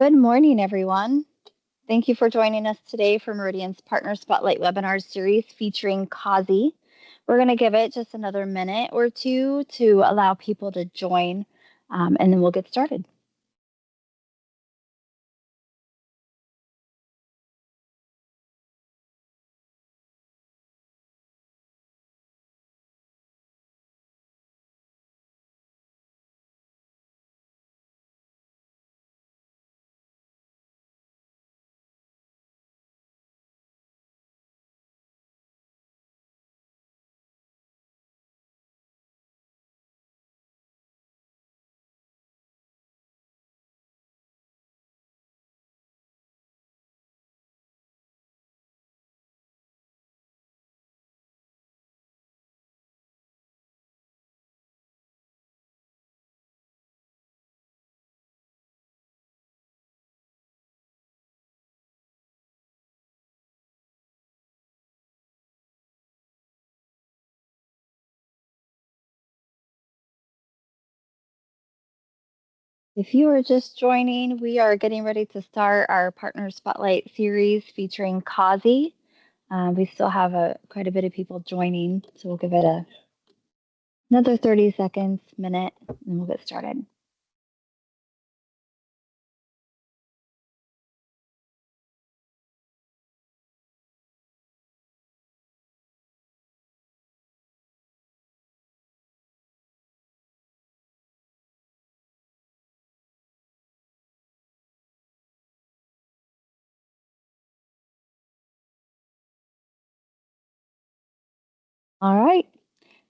Good morning, everyone. Thank you for joining us today for Meridian's Partner Spotlight webinar series featuring Cauzzy. We're going to give it just another minute or two to allow people to join, and then we'll get started. If you are just joining, we are getting ready to start our Partner Spotlight series featuring Cauzzy. We still have quite a bit of people joining, so we'll give it another 30 seconds, minute, and we'll get started. All right.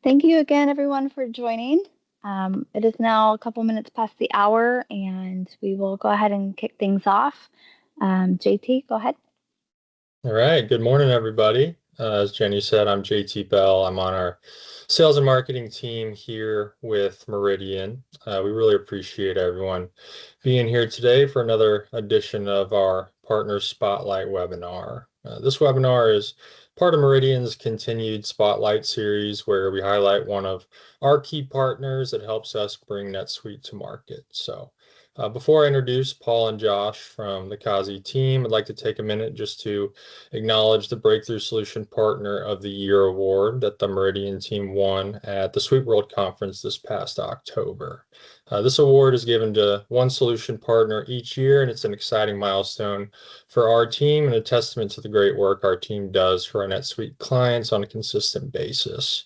Thank you again, everyone, for joining. It is now a couple minutes past the hour, and we will go ahead and kick things off. JT, go ahead. All right. Good morning, everybody. As Jenny said, I'm JT Bell. I'm on our sales and marketing team here with Meridian. We really appreciate everyone being here today for another edition of our Partner Spotlight webinar. This webinar is part of Meridian's continued Spotlight series, where we highlight one of our key partners that helps us bring NetSuite to market. So before I introduce Paul and Josh from the Cauzzy team, I'd like to take a minute just to acknowledge the Breakthrough Solution Partner of the Year award that the Meridian team won at the Suite World Conference this past October. This award is given to one solution partner each year, and it's an exciting milestone for our team and a testament to the great work our team does for our NetSuite clients on a consistent basis.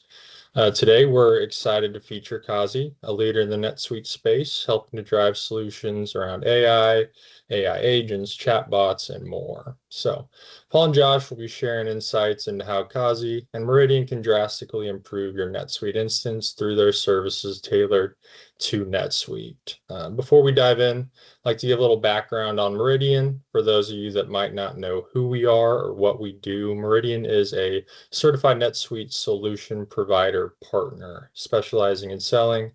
Today, we're excited to feature Cauzzy, a leader in the NetSuite space, helping to drive solutions around AI agents, chatbots, and more. So, Paul and Josh will be sharing insights into how Cauzzy and Meridian can drastically improve your NetSuite instance through their services tailored to NetSuite. Before we dive in, I'd like to give a little background on Meridian. For those of you that might not know who we are or what we do, Meridian is a certified NetSuite solution provider partner, specializing in selling,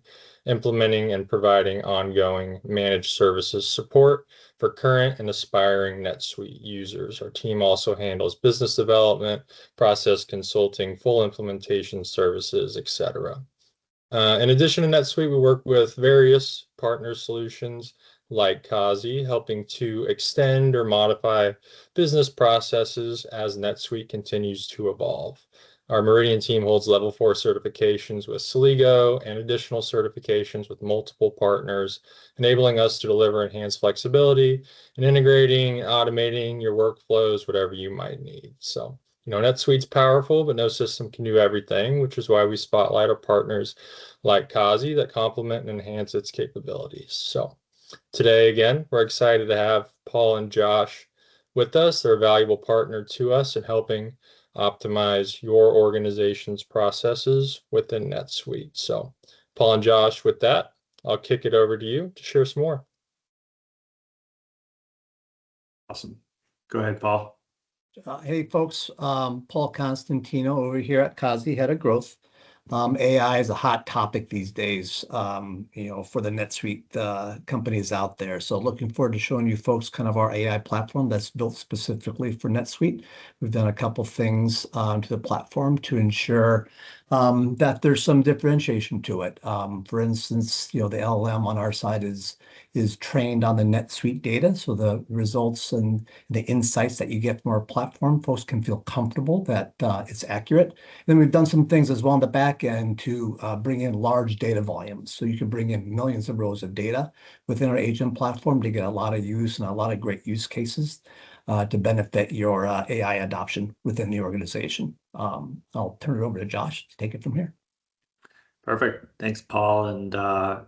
implementing, and providing ongoing managed services support for current and aspiring NetSuite users. Our team also handles business development, process consulting, full implementation services, etc. In addition to NetSuite, we work with various partner solutions like Cauzzy, helping to extend or modify business processes as NetSuite continues to evolve. Our Meridian team holds level 4 certifications with Celigo and additional certifications with multiple partners, enabling us to deliver enhanced flexibility and integrating, automating your workflows, whatever you might need. So, NetSuite's powerful, but no system can do everything, which is why we spotlight our partners like Cauzzy that complement and enhance its capabilities. So today, again, we're excited to have Paul and Josh with us. They're a valuable partner to us in helping optimize your organization's processes within NetSuite. So Paul and Josh, with that, I'll kick it over to you to share some more. Awesome. Go ahead, Paul. Hey, folks. Paul Constantino over here at Cauzzy, Head of Growth. AI is a hot topic these days, for the NetSuite companies out there. So looking forward to showing you folks kind of our AI platform that's built specifically for NetSuite. We've done a couple things to the platform to ensure that there's some differentiation to it. For instance, the LLM on our side is trained on the NetSuite data, so the results and the insights that you get from our platform, folks can feel comfortable that it's accurate. Then we've done some things as well on the back end to bring in large data volumes, so you can bring in millions of rows of data within our agent platform to get a lot of use and a lot of great use cases to benefit your AI adoption within the organization. I'll turn it over to Josh to take it from here. Perfect. Thanks, Paul. And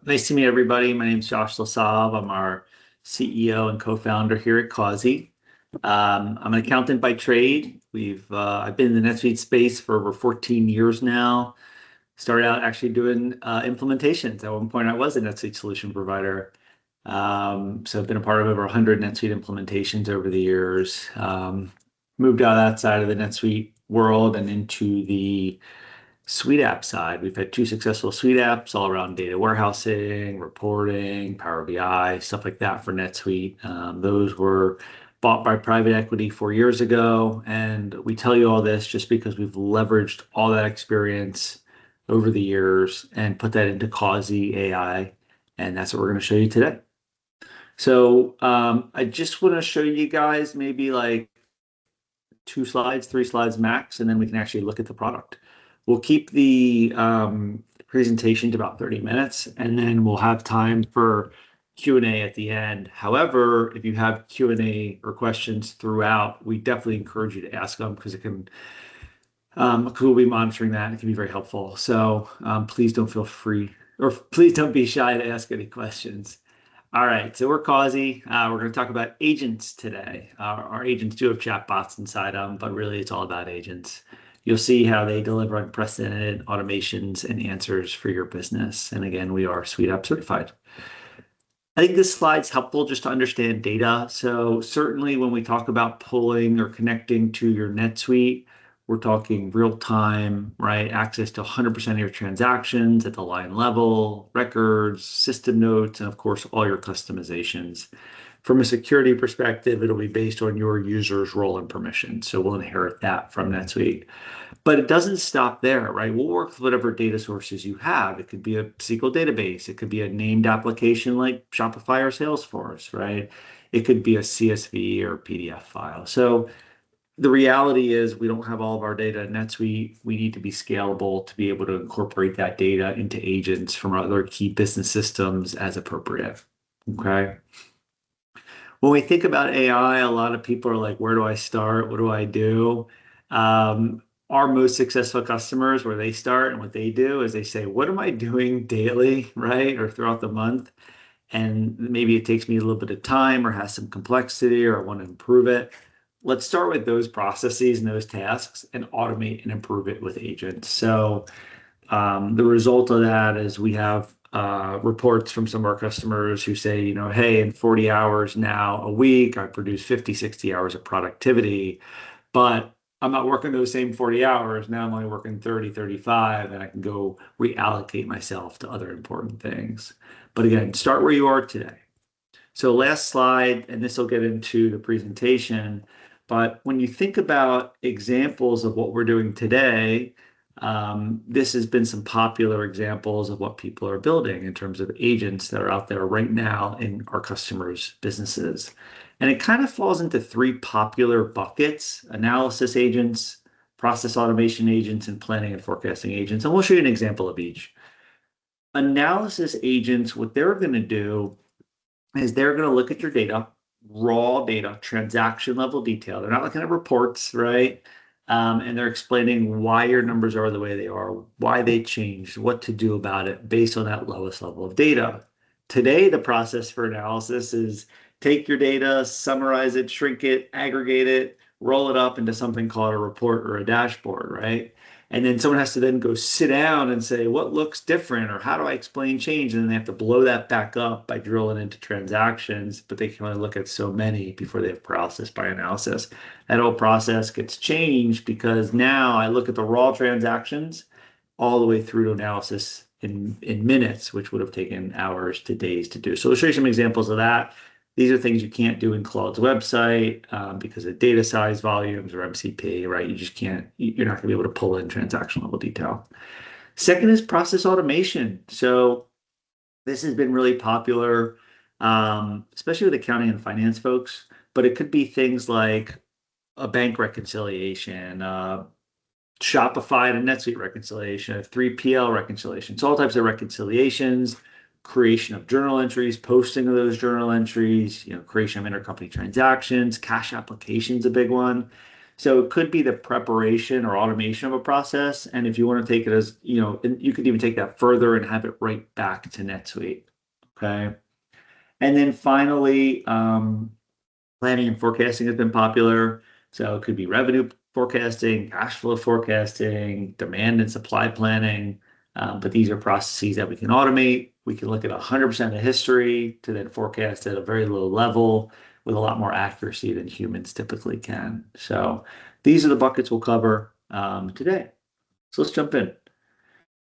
nice to meet everybody. My name is Josh Lasav. I'm our CEO and co-founder here at Cauzzy. I'm an accountant by trade. I've been in the NetSuite space for over 14 years now. Started out actually doing implementations. At one point, I was a NetSuite solution provider. So I've been a part of over 100 NetSuite implementations over the years. Moved out of that side of the NetSuite world and into the SuiteApp side. We've had 2 successful SuiteApps all around data warehousing, reporting, Power BI, stuff like that for NetSuite. Those were bought by private equity 4 years ago. And we tell you all this just because we've leveraged all that experience over the years and put that into CauzzyAI. And that's what we're going to show you today. So I just want to show you guys maybe like 2 slides, 3 slides max, and then we can actually look at the product. We'll keep the presentation to about 30 minutes, and then we'll have time for Q&A at the end. However, if you have Q&A or questions throughout, we definitely encourage you to ask them because we'll be monitoring that. It can be very helpful. So please don't feel free, or please don't be shy to ask any questions. All right, so we're Cauzzy. We're going to talk about agents today. Our agents do have chatbots inside them, but really it's all about agents. You'll see how they deliver unprecedented automations and answers for your business. And again, we are SuiteApp certified. I think this slide's helpful just to understand data. So certainly when we talk about pulling or connecting to your NetSuite, we're talking real time, right? Access to 100% of your transactions at the line level, records, system notes, and of course, all your customizations. From a security perspective, it'll be based on your user's role and permission. So we'll inherit that from NetSuite. But it doesn't stop there, right? We'll work with whatever data sources you have. It could be a SQL database. It could be a named application like Shopify or Salesforce, right? It could be a CSV or PDF file. So the reality is we don't have all of our data in NetSuite. We need to be scalable to be able to incorporate that data into agents from other key business systems as appropriate, okay? When we think about AI, a lot of people are like, where do I start? What do I do? Our most successful customers, where they start and what they do is they say, what am I doing daily, right? Or throughout the month? And maybe it takes me a little bit of time or has some complexity or I want to improve it. Let's start with those processes and those tasks and automate and improve it with agents. So the result of that is we have reports from some of our customers who say, hey, in 40 hours now a week, I produce 50, 60 hours of productivity, but I'm not working those same 40 hours. Now I'm only working 30, 35, and I can go reallocate myself to other important things. But again, start where you are today. So last slide, and this will get into the presentation, but when you think about examples of what we're doing today, this has been some popular examples of what people are building in terms of agents that are out there right now in our customers' businesses. And it kind of falls into 3 popular buckets: analysis agents, process automation agents, and planning and forecasting agents. And we'll show you an example of each. Analysis agents, what they're going to do is they're going to look at your data, raw data, transaction level detail. They're not looking at reports, right? And they're explaining why your numbers are the way they are, why they changed, what to do about it based on that lowest level of data. Today, the process for analysis is take your data, summarize it, shrink it, aggregate it, roll it up into something called a report or a dashboard, right? And then someone has to then go sit down and say, what looks different, or how do I explain change? And then they have to blow that back up by drilling into transactions, but they can only look at so many before they have process by analysis. That whole process gets changed because now I look at the raw transactions all the way through to analysis in minutes, which would have taken hours to days to do. So we'll show you some examples of that. These are things you can't do in Claude's website because of data size, volumes, or MCP, right? You just can't, you're not going to be able to pull in transaction level detail. Second is process automation. So this has been really popular, especially with accounting and finance folks, but it could be things like a bank reconciliation, Shopify and NetSuite reconciliation, a 3PL reconciliation. So all types of reconciliations, creation of journal entries, posting of those journal entries, creation of intercompany transactions, cash applications, a big one. So it could be the preparation or automation of a process. And if you want to take it as, you could even take that further and have it right back to NetSuite. Okay. And then finally, planning and forecasting has been popular. So it could be revenue forecasting, cash flow forecasting, demand and supply planning. But these are processes that we can automate. We can look at 100% of history to then forecast at a very low level with a lot more accuracy than humans typically can. So these are the buckets we'll cover today. So let's jump in.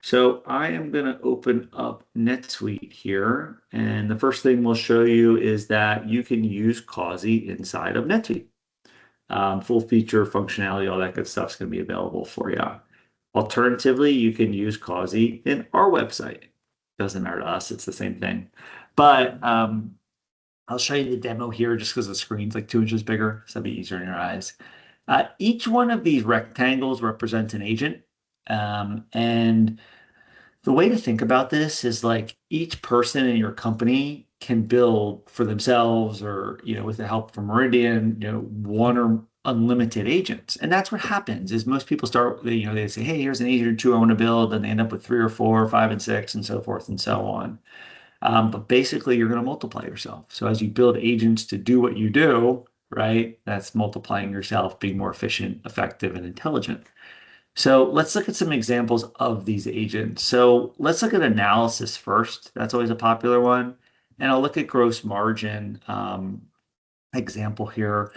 So I am going to open up NetSuite here. And the first thing we'll show you is that you can use Cauzzy inside of NetSuite. Full feature functionality, all that good stuff is going to be available for you. Alternatively, you can use Cauzzy in our website. Doesn't matter to us, it's the same thing. But I'll show you the demo here just because the screen's like 2 inches bigger, so it'll be easier in your eyes. Each one of these rectangles represents an agent. And the way to think about this is like each person in your company can build for themselves or, with the help from Meridian, one or unlimited agents. And that's what happens is most people start, they say, hey, here's an agent or two I want to build. And they end up with 3 or 4, 5 and 6 and so forth and so on. But basically you're going to multiply yourself. So as you build agents to do what you do, right, that's multiplying yourself, being more efficient, effective, and intelligent. So let's look at some examples of these agents. So let's look at analysis first. That's always a popular one. And I'll look at gross margin example here.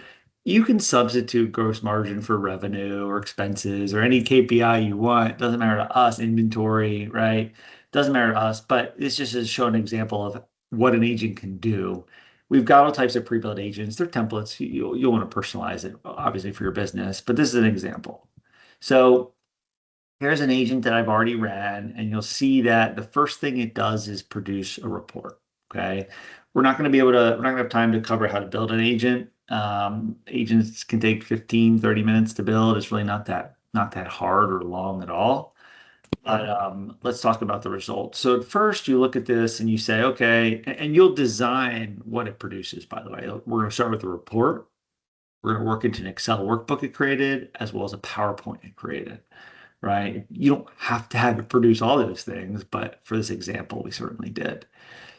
You can substitute gross margin for revenue or expenses or any KPI you want. It doesn't matter to us, inventory, right? Doesn't matter to us, but this just is showing an example of what an agent can do. We've got all types of pre-built agents. They're templates. You'll want to personalize it, obviously, for your business, but this is an example. So here's an agent that I've already ran, and you'll see that the first thing it does is produce a report, okay? We're not going to have time to cover how to build an agent. Agents can take 15, 30 minutes to build. It's really not that hard or long at all. But let's talk about the results. So at first you look at this and you say, okay, and you'll design what it produces, by the way. We're going to start with the report. We're going to work into an Excel workbook it created, as well as a PowerPoint it created, right? You don't have to have it produce all those things, but for this example, we certainly did.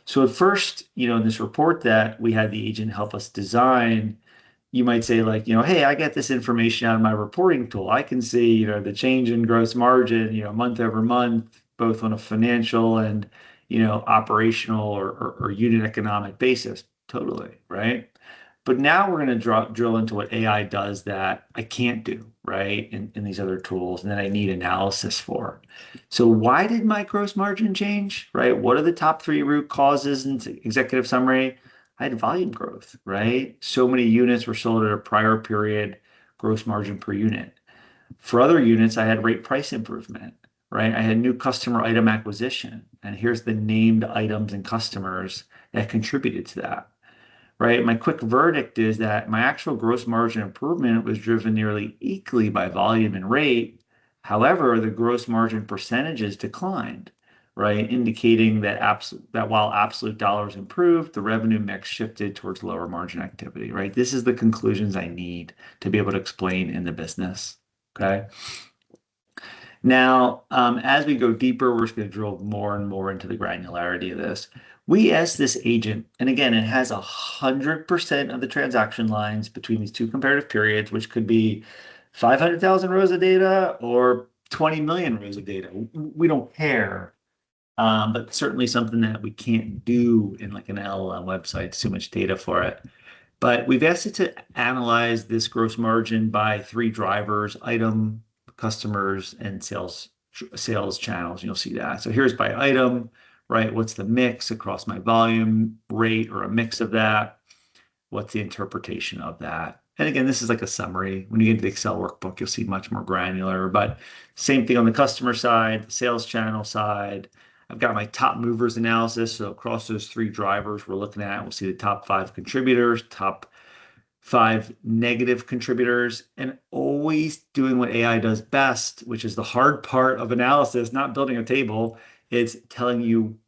So at first, in this report that we had the agent help us design, you might say like, hey, I get this information out of my reporting tool. I can see, the change in gross margin, month over month, both on a financial and, operational or unit economic basis. Totally, right? But now we're going to drill into what AI does that I can't do, right, in these other tools, and that I need analysis for. So why did my gross margin change, right? What are the top 3 root causes in executive summary? I had volume growth, right? So many units were sold at a prior period, gross margin per unit. For other units, I had rate price improvement, right? I had new customer item acquisition, and here's the named items and customers that contributed to that. Right. My quick verdict is that my actual gross margin improvement was driven nearly equally by volume and rate. However, the gross margin percentages declined, right, indicating that while absolute dollars improved, the revenue mix shifted towards lower margin activity, right? This is the conclusions I need to be able to explain in the business, okay? Now, as we go deeper, we're just going to drill more and more into the granularity of this. We asked this agent, and again, it has 100% of the transaction lines between these 2 comparative periods, which could be 500,000 rows of data or 20 million rows of data. We don't care, but certainly something that we can't do in like an LLM website. It's too much data for it. But we've asked it to analyze this gross margin by 3 drivers: item, customers, and sales channels. You'll see that. So here's by item, right? What's the mix across my volume, rate, or a mix of that? what's the interpretation of that? And again, this is like a summary. When you get into the Excel workbook, you'll see much more granular, but same thing on the customer side, the sales channel side. I've got my top movers analysis. So across those 3 drivers we're looking at, we'll see the top 5 contributors, top 5 negative contributors, and always doing what AI does best, which is the hard part of analysis, not building a table. It's telling you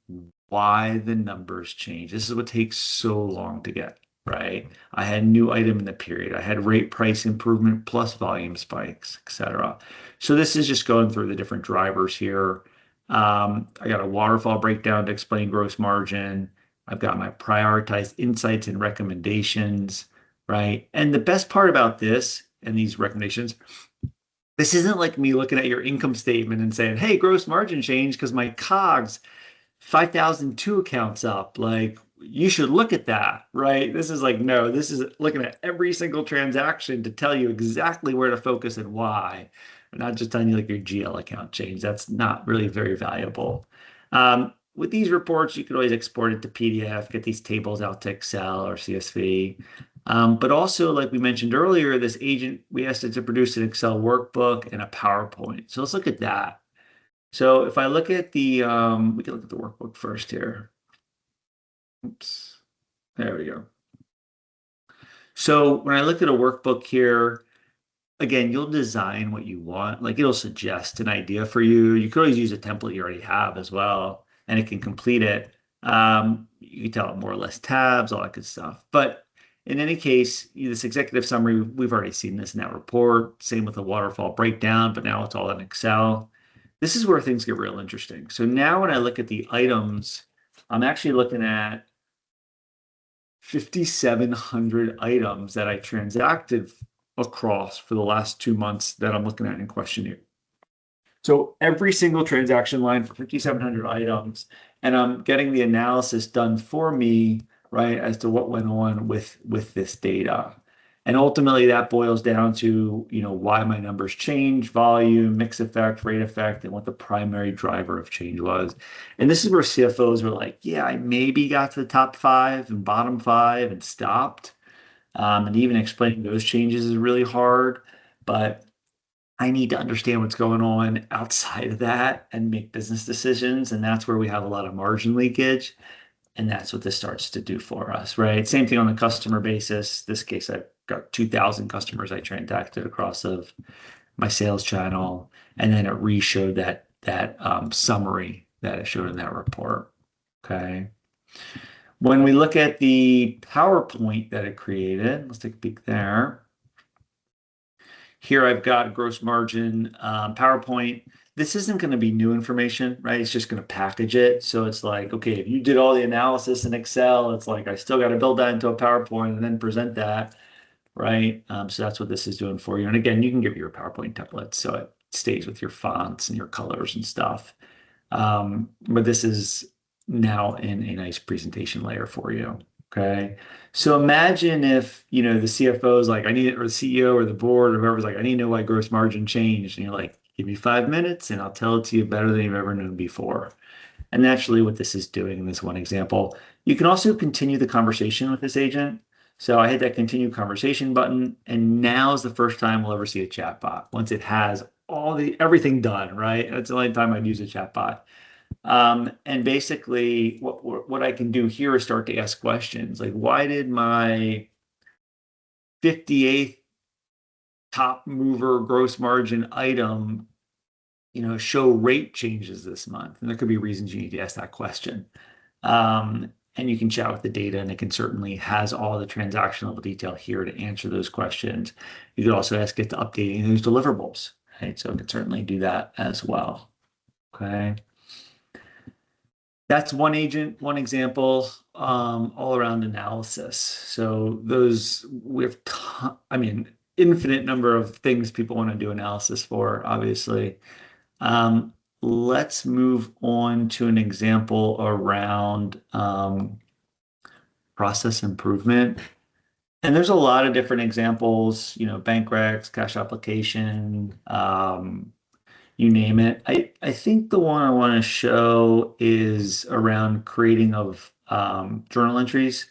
why the numbers change. This is what takes so long to get, right? I had new item in the period. I had rate price improvement plus volume spikes, etc. So this is just going through the different drivers here. I got a waterfall breakdown to explain gross margin. I've got my prioritized insights and recommendations, right? And the best part about this and these recommendations, this isn't like me looking at your income statement and saying, hey, gross margin changed because my COGS 5,002 accounts up. Like, you should look at that, right? This is like, no, this is looking at every single transaction to tell you exactly where to focus and why. I'm not just telling you like your GL account changed. That's not really very valuable. With these reports, you can always export it to PDF, get these tables out to Excel or CSV. But also, like we mentioned earlier, this agent, we asked it to produce an Excel workbook and a PowerPoint. So let's look at that. So if I look at the, we can look at the workbook first here. Oops, there we go. So when I look at a workbook here, again, you'll design what you want. Like, it'll suggest an idea for you. You could always use a template you already have as well, and it can complete it. You can tell it more or less tabs, all that good stuff. But in any case, this executive summary, we've already seen this in that report. Same with the waterfall breakdown, but now it's all in Excel. This is where things get real interesting. So now when I look at the items, I'm actually looking at 5,700 items that I transacted across for the last 2 months that I'm looking at in question here. So every single transaction line for 5,700 items, and I'm getting the analysis done for me, right, as to what went on with this data. And ultimately that boils down to, why my numbers change, volume, mix effect, rate effect, and what the primary driver of change was. And this is where CFOs were like, yeah, I maybe got to the top 5 and bottom 5 and stopped. And even explaining those changes is really hard, but I need to understand what's going on outside of that and make business decisions. And that's where we have a lot of margin leakage. And that's what this starts to do for us, right? Same thing on the customer basis. This case, I've got 2,000 customers I transacted across of my sales channel. And then it re-showed that summary that it showed in that report, okay? When we look at the PowerPoint that it created, let's take a peek there. Here I've got gross margin PowerPoint. This isn't going to be new information, right? It's just going to package it. So it's like, okay, if you did all the analysis in Excel, it's like, I still got to build that into a PowerPoint and then present that, right? So that's what this is doing for you. And again, you can give your PowerPoint templates so it stays with your fonts and your colors and stuff. But this is now in a nice presentation layer for you. Okay. So imagine if, the CFO is like, I need it, or the CEO or the board or whoever's like, I need to know why gross margin changed. And you're like, give me 5 minutes and I'll tell it to you better than you've ever known before. And naturally what this is doing in this one example, you can also continue the conversation with this agent. So I hit that continue conversation button, and now is the first time we'll ever see a chatbot once it has everything done, right? That's the only time I'd use a chatbot. And basically what I can do here is start to ask questions like, why did my 58th top mover gross margin item, show rate changes this month? And there could be reasons you need to ask that question. And you can chat with the data, and it can certainly has all the transaction level detail here to answer those questions. You could also ask it to update those deliverables, right? So it can certainly do that as well. Okay. That's one agent, one example, all around analysis. So we have, infinite number of things people want to do analysis for, obviously. Let's move on to an example around process improvement. And there's a lot of different examples, bank recs, cash application, you name it. I think the one I want to show is around creating of journal entries.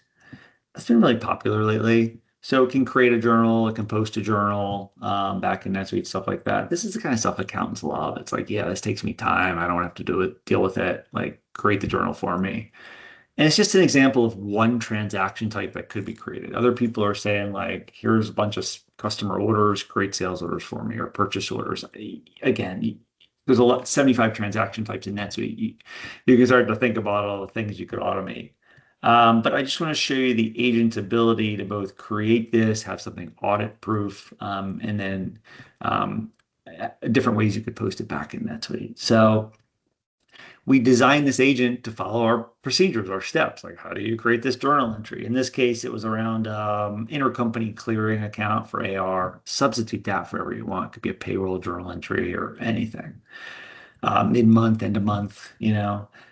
That's been really popular lately. So it can create a journal, it can post a journal back in NetSuite, stuff like that. This is the kind of stuff accountants love. It's like, yeah, this takes me time. I don't have to deal with it. Like, create the journal for me. And it's just an example of one transaction type that could be created. Other people are saying, like, here's a bunch of customer orders, create sales orders for me, or purchase orders. Again, there's a lot, 75 transaction types in NetSuite. You can start to think about all the things you could automate. But I just want to show you the agent's ability to both create this, have something audit proof, and then different ways you could post it back in NetSuite. So we designed this agent to follow our procedures, our steps. Like, how do you create this journal entry? In this case, it was around intercompany clearing account for AR. Substitute that for whatever you want. It could be a payroll journal entry or anything. Mid-month, end of month,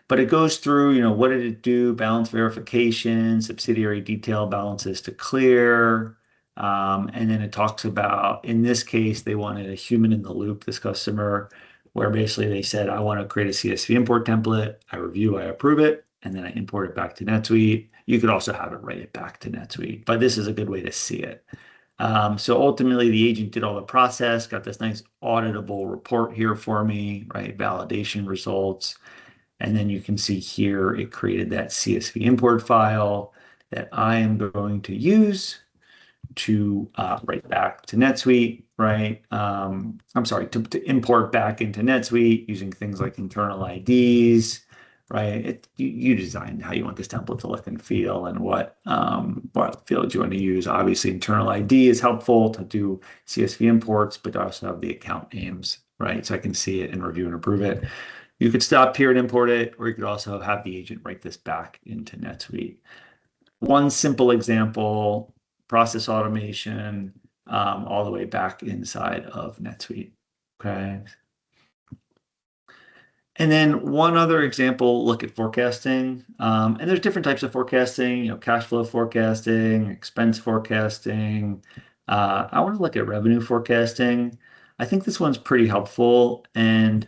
But it goes through, what did it do? Balance verification, subsidiary detail balances to clear. And then it talks about, in this case, they wanted a human in the loop, this customer, where basically they said, I want to create a CSV import template. I review, I approve it, and then I import it back to NetSuite. You could also have it write it back to NetSuite, but this is a good way to see it. So ultimately, the agent did all the process, got this nice auditable report here for me, right? Validation results. And then you can see here, it created that CSV import file that I am going to use to write back to NetSuite, right? I'm sorry, to import back into NetSuite using things like internal IDs, right? You design how you want this template to look and feel and what fields you want to use. Obviously, internal ID is helpful to do CSV imports, but also have the account names, right? So I can see it and review and approve it. You could stop here and import it, or you could also have the agent write this back into NetSuite. One simple example, process automation, all the way back inside of NetSuite. Okay. And then one other example, look at forecasting. And there's different types of forecasting, cash flow forecasting, expense forecasting. I want to look at revenue forecasting. I think this one's pretty helpful. And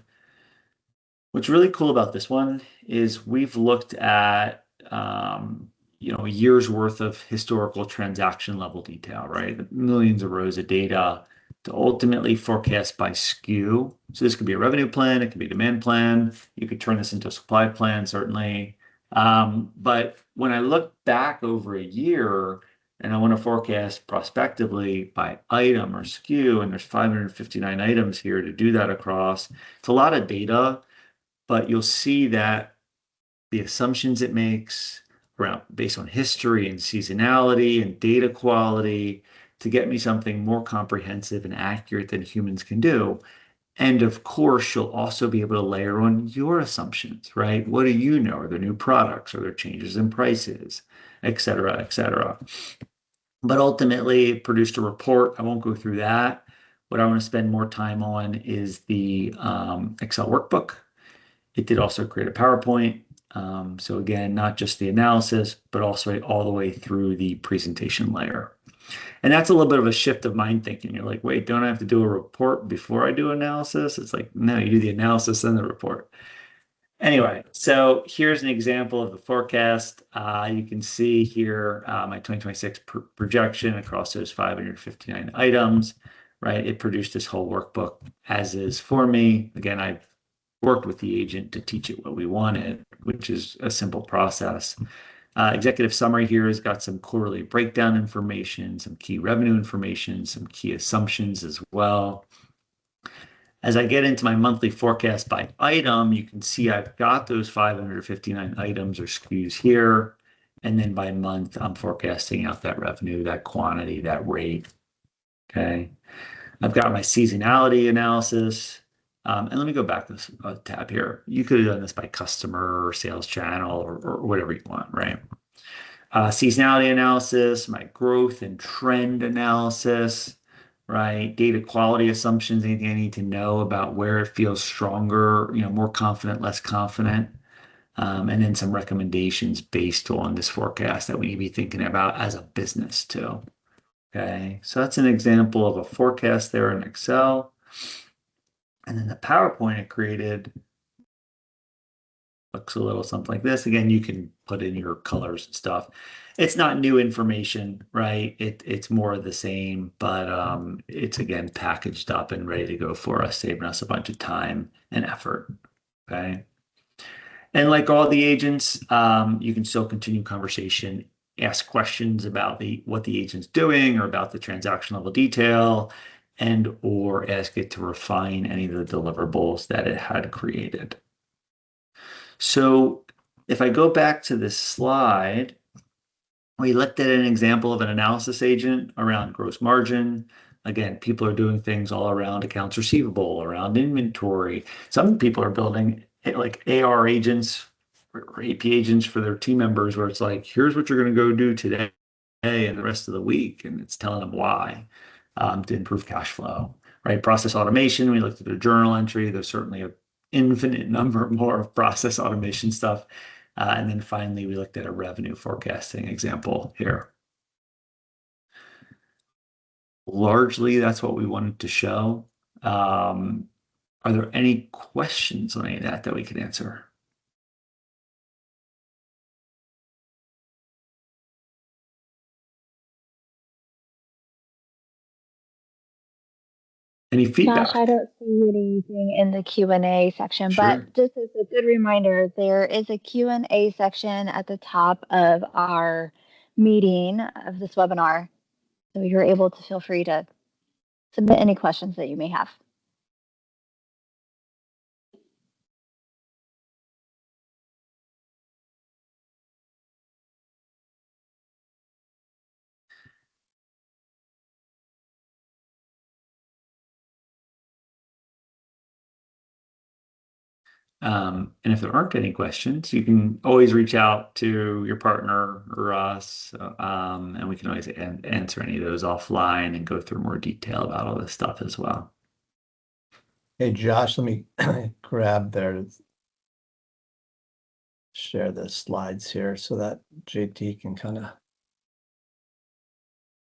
what's really cool about this one is we've looked at a year's worth of historical transaction level detail, right? Millions of rows of data to ultimately forecast by SKU. So this could be a revenue plan, it could be a demand plan. You could turn this into a supply plan, certainly. But when I look back over a year and I want to forecast prospectively by item or SKU, and there's 559 items here to do that across, it's a lot of data, but you'll see that the assumptions it makes around based on history and seasonality and data quality to get me something more comprehensive and accurate than humans can do. And of course, you'll also be able to layer on your assumptions, right? What do you know? Are there new products? Are there changes in prices, et cetera, et cetera? But ultimately, it produced a report. I won't go through that. What I want to spend more time on is the Excel workbook. It did also create a PowerPoint. So again, not just the analysis, but also all the way through the presentation layer. And that's a little bit of a shift of mind thinking. You're like, wait, don't I have to do a report before I do analysis? It's like, no, you do the analysis and the report. Anyway, so here's an example of the forecast. You can see here my 2026 projection across those 559 items, right? It produced this whole workbook as is for me. Again, I've worked with the agent to teach it what we wanted, which is a simple process. Executive summary here has got some quarterly breakdown information, some key revenue information, some key assumptions as well. As I get into my monthly forecast by item, you can see I've got those 559 items or SKUs here. And then by month, I'm forecasting out that revenue, that quantity, that rate. Okay. I've got my seasonality analysis. And let me go back to this tab here. You could have done this by customer or sales channel or whatever you want, right? Seasonality analysis, my growth and trend analysis, right? Data quality assumptions, anything I need to know about where it feels stronger, more confident, less confident. And then some recommendations based on this forecast that we need to be thinking about as a business too. Okay, so that's an example of a forecast there in Excel. And then the PowerPoint it created looks a little something like this. Again, you can put in your colors and stuff. It's not new information, right? It's more of the same, but it's again packaged up and ready to go for us, saving us a bunch of time and effort. Okay. And like all the agents, you can still continue conversation, ask questions about what the agent's doing or about the transaction level detail, and or ask it to refine any of the deliverables that it had created. So if I go back to this slide, we looked at an example of an analysis agent around gross margin. Again, people are doing things all around accounts receivable, around inventory. Some people are building like AR agents or AP agents for their team members where it's like, here's what you're going to go do today and the rest of the week. And it's telling them why to improve cash flow, right? Process automation, we looked at a journal entry. There's certainly an infinite number more of process automation stuff. And then finally, we looked at a revenue forecasting example here. Largely, that's what we wanted to show. Are there any questions on any of that we could answer? Any feedback? Josh, I don't see anything in the Q&A section, Sure. but just as a good reminder, there is a Q&A section at the top of our meeting of this webinar. So you're able to feel free to submit any questions that you may have. And if there aren't any questions, you can always reach out to your partner or us, and we can always answer any of those offline and go through more detail about all this stuff as well. Hey, Josh, let me grab there. Share the slides here so that JT can kind of.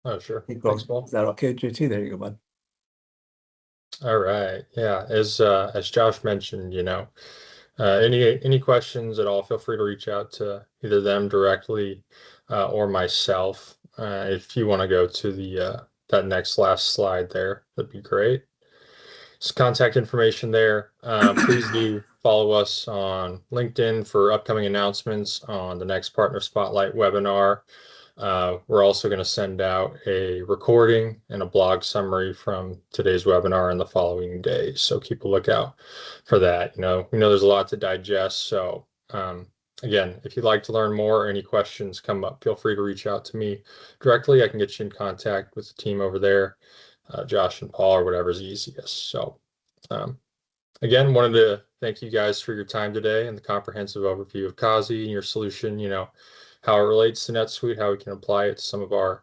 Oh, sure. Thanks, Thanks, Paul. Is that okay, JT? There you go, bud. All right. Yeah. As Josh mentioned, any questions at all, feel free to reach out to either them directly or myself. If you want to go to the that last slide there, that'd be great. Just contact information there. Please do follow us on LinkedIn for upcoming announcements on the next Partner Spotlight webinar. We're also going to send out a recording and a blog summary from today's webinar in the following days. So keep a lookout for that. We know there's a lot to digest. So again, if you'd like to learn more or any questions come up, feel free to reach out to me directly. I can get you in contact with the team over there, Josh and Paul, or whatever's easiest. So again, wanted to thank you guys for your time today and the comprehensive overview of Cauzzy and your solution, how it relates to NetSuite, how we can apply it to some of our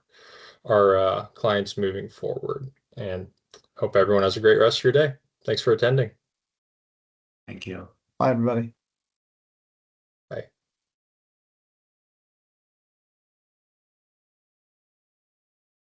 clients moving forward. And hope everyone has a great rest of your day. Thanks for attending. Thank you. Bye, everybody.